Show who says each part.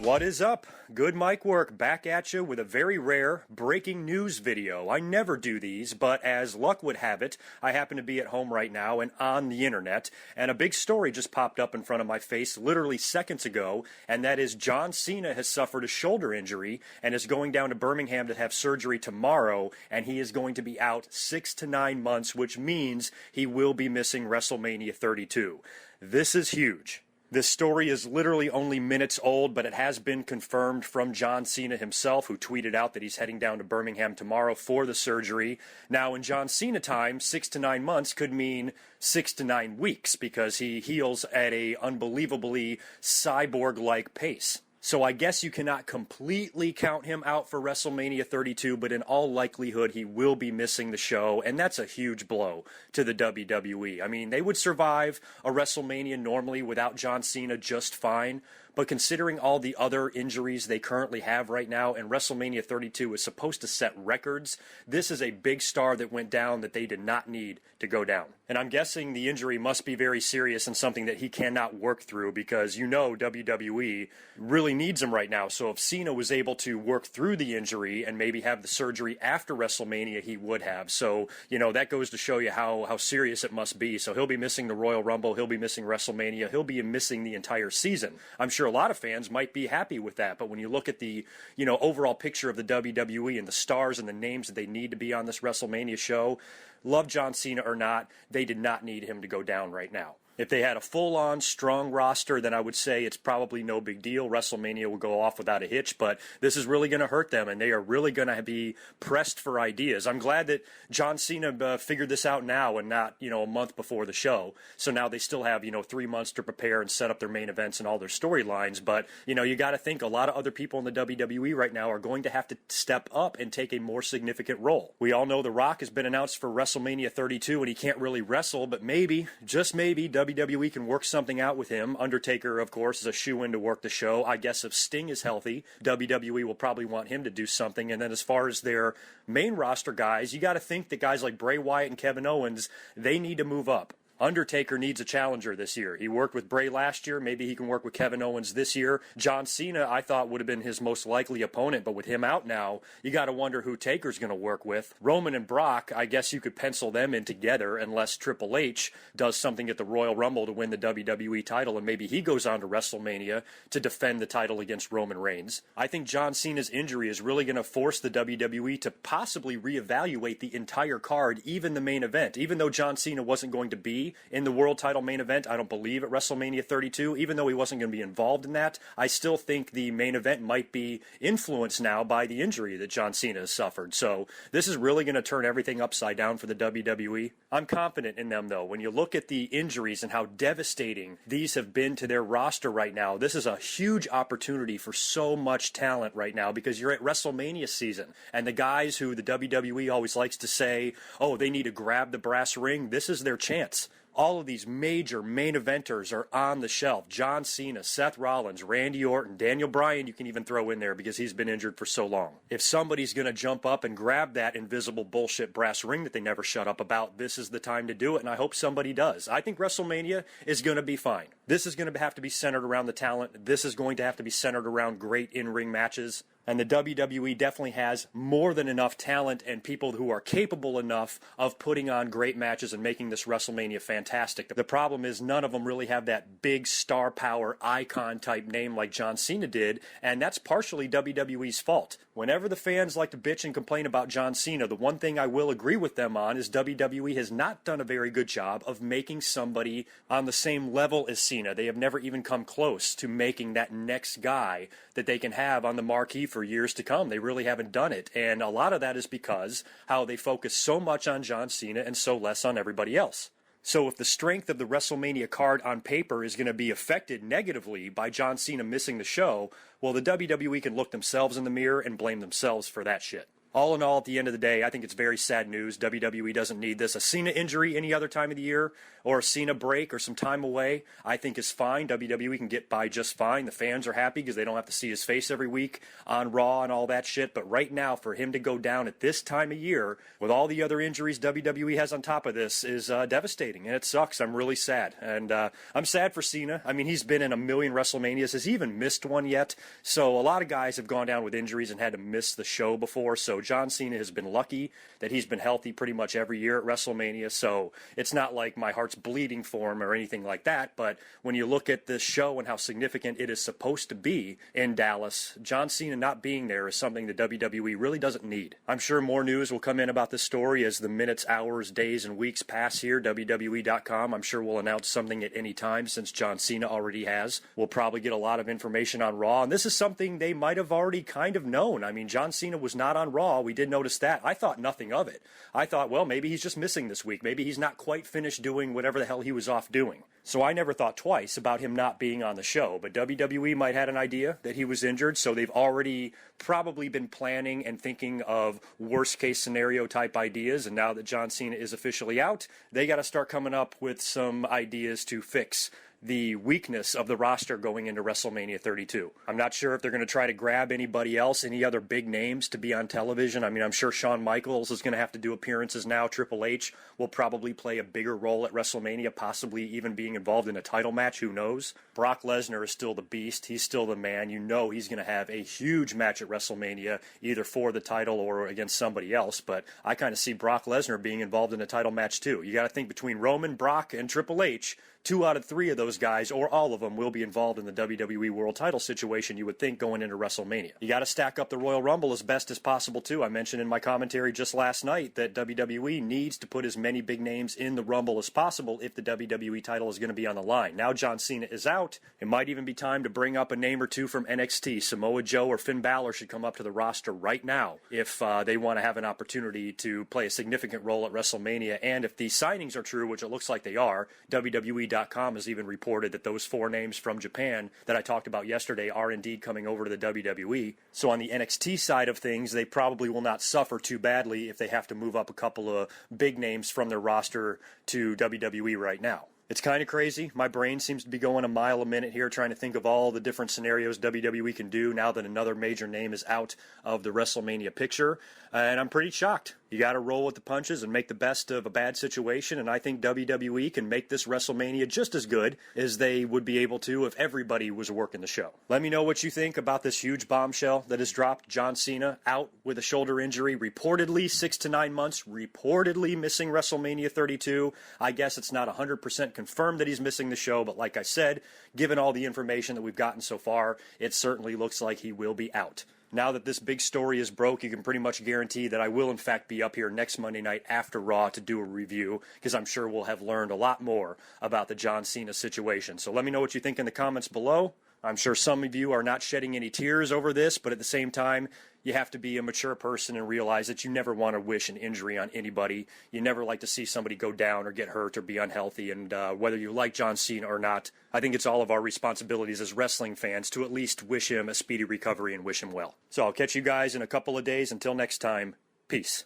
Speaker 1: What is up? GoodMicWork back at you with a very rare breaking news video. I never do these, but as luck would have it, I happen to be at home right now and on the internet, and a big story just popped up in front of my face literally seconds ago, and that is John Cena has suffered a shoulder injury and is going down to Birmingham to have surgery tomorrow, and he is going to be out 6 to 9 months, which means he will be missing WrestleMania 32. This is huge. This story is literally only minutes old, but it has been confirmed from John Cena himself, who tweeted out that he's heading down to Birmingham tomorrow for the surgery. Now, in John Cena time, 6 to 9 months could mean 6 to 9 weeks, because he heals at a unbelievably cyborg-like pace. So I guess you cannot completely count him out for WrestleMania 32, but in all likelihood he will be missing the show, and that's a huge blow to the WWE. I mean, they would survive a WrestleMania normally without John Cena just fine, but considering all the other injuries they currently have right now, and WrestleMania 32 is supposed to set records, this is a big star that went down that they did not need to go down. And I'm guessing the injury must be very serious and something that he cannot work through, because you know WWE really needs him right now. So if Cena was able to work through the injury and maybe have the surgery after WrestleMania, he would have. So, you know, that goes to show you how serious it must be. So he'll be missing the Royal Rumble, he'll be missing WrestleMania, he'll be missing the entire season. I'm sure a lot of fans might be happy with that, but when you look at the, you know, overall picture of the WWE and the stars and the names that they need to be on this WrestleMania show, love John Cena or not, they did not need him to go down right now. If they had a full-on, strong roster, then I would say it's probably no big deal. WrestleMania will go off without a hitch, but this is really going to hurt them, and they are really going to be pressed for ideas. I'm glad that John Cena figured this out now and not, you know, a month before the show. So now they still have, you know, 3 months to prepare and set up their main events and all their storylines. But, you know, you got to think a lot of other people in the WWE right now are going to have to step up and take a more significant role. We all know The Rock has been announced for WrestleMania 32, and he can't really wrestle, but maybe, just maybe, WWE can work something out with him. Undertaker, of course, is a shoo-in to work the show. I guess if Sting is healthy, WWE will probably want him to do something. And then as far as their main roster guys, you got to think that guys like Bray Wyatt and Kevin Owens, they need to move up. Undertaker needs a challenger this year. He worked with Bray last year. Maybe he can work with Kevin Owens this year. John Cena, I thought, would have been his most likely opponent, but with him out now, you got to wonder who Taker's going to work with. Roman and Brock, I guess you could pencil them in together unless Triple H does something at the Royal Rumble to win the WWE title, and maybe he goes on to WrestleMania to defend the title against Roman Reigns. I think John Cena's injury is really going to force the WWE to possibly reevaluate the entire card, even the main event. Even though John Cena wasn't going to be in the world title main event, I don't believe, at WrestleMania 32, even though he wasn't going to be involved in that, I still think the main event might be influenced now by the injury that John Cena has suffered. So this is really going to turn everything upside down for the WWE. I'm confident in them, though. When you look at the injuries and how devastating these have been to their roster right now, this is a huge opportunity for so much talent right now, because you're at WrestleMania season, and the guys who the WWE always likes to say, oh, they need to grab the brass ring, this is their chance. All of these major main eventers are on the shelf. John Cena, Seth Rollins, Randy Orton, Daniel Bryan you can even throw in there because he's been injured for so long. If somebody's going to jump up and grab that invisible bullshit brass ring that they never shut up about, this is the time to do it, and I hope somebody does. I think WrestleMania is going to be fine. This is going to have to be centered around the talent. This is going to have to be centered around great in-ring matches. And the WWE definitely has more than enough talent and people who are capable enough of putting on great matches and making this WrestleMania fantastic. The problem is none of them really have that big star power icon type name like John Cena did, and that's partially WWE's fault. Whenever the fans like to bitch and complain about John Cena, the one thing I will agree with them on is WWE has not done a very good job of making somebody on the same level as Cena. They have never even come close to making that next guy that they can have on the marquee for years to come. They really haven't done it, and a lot of that is because how they focus so much on John Cena and so less on everybody else. So if the strength of the WrestleMania card on paper is going to be affected negatively by John Cena missing the show, well, the WWE can look themselves in the mirror and blame themselves for that shit. All in all, at the end of the day, I think it's very sad news. WWE doesn't need this. A Cena injury any other time of the year, or a Cena break or some time away, I think is fine. WWE can get by just fine. The fans are happy because they don't have to see his face every week on Raw and all that shit. But right now, for him to go down at this time of year, with all the other injuries WWE has on top of this, is devastating. And it sucks. I'm really sad. And I'm sad for Cena. I mean, he's been in a million WrestleManias. Has he even missed one yet? So a lot of guys have gone down with injuries and had to miss the show before. So John Cena has been lucky that he's been healthy pretty much every year at WrestleMania, so it's not like my heart's bleeding for him or anything like that, but when you look at this show and how significant it is supposed to be in Dallas, John Cena not being there is something that WWE really doesn't need. I'm sure more news will come in about this story as the minutes, hours, days, and weeks pass here. WWE.com, I'm sure will announce something at any time since John Cena already has. We'll probably get a lot of information on Raw, and this is something they might have already kind of known. I mean, John Cena was not on Raw. We did notice that. I thought nothing of it. I thought, well, maybe he's just missing this week. Maybe he's not quite finished doing whatever the hell he was off doing. So I never thought twice about him not being on the show. But WWE might have had an idea that he was injured, so they've already probably been planning and thinking of worst-case scenario type ideas. And now that John Cena is officially out, they got to start coming up with some ideas to fix the weakness of the roster going into WrestleMania 32. I'm not sure if they're going to try to grab anybody else, any other big names to be on television. I mean, I'm sure Shawn Michaels is going to have to do appearances now. Triple H will probably play a bigger role at WrestleMania, possibly even being involved in a title match. Who knows? Brock Lesnar is still the beast. He's still the man. You know he's going to have a huge match at WrestleMania, either for the title or against somebody else. But I kind of see Brock Lesnar being involved in a title match too. You got to think between Roman, Brock, and Triple H, 2 out of 3 of those guys, or all of them, will be involved in the WWE World Title situation, you would think, going into WrestleMania. You got to stack up the Royal Rumble as best as possible, too. I mentioned in my commentary just last night that WWE needs to put as many big names in the Rumble as possible if the WWE title is going to be on the line. Now John Cena is out. It might even be time to bring up a name or two from NXT. Samoa Joe or Finn Balor should come up to the roster right now if they want to have an opportunity to play a significant role at WrestleMania. And if these signings are true, which it looks like they are, WWE.com has even reported that those 4 names from Japan that I talked about yesterday are indeed coming over to the WWE. So on the NXT side of things, they probably will not suffer too badly if they have to move up a couple of big names from their roster to WWE right now. It's kind of crazy. My brain seems to be going a mile a minute here trying to think of all the different scenarios WWE can do now that another major name is out of the WrestleMania picture. And I'm pretty shocked. You got to roll with the punches and make the best of a bad situation. And I think WWE can make this WrestleMania just as good as they would be able to if everybody was working the show. Let me know what you think about this huge bombshell that has dropped. John Cena out with a shoulder injury, reportedly 6 to 9 months, reportedly missing WrestleMania 32. I guess it's not 100% confirmed that he's missing the show, but like I said, given all the information that we've gotten so far, it certainly looks like he will be out. Now that this big story is broke, you can pretty much guarantee that I will in fact be up here next Monday night after Raw to do a review, because I'm sure we'll have learned a lot more about the John Cena situation. So let me know what you think in the comments below. I'm sure some of you are not shedding any tears over this, but at the same time, you have to be a mature person and realize that you never want to wish an injury on anybody. You never like to see somebody go down or get hurt or be unhealthy. And whether you like John Cena or not, I think it's all of our responsibilities as wrestling fans to at least wish him a speedy recovery and wish him well. So I'll catch you guys in a couple of days. Until next time, peace.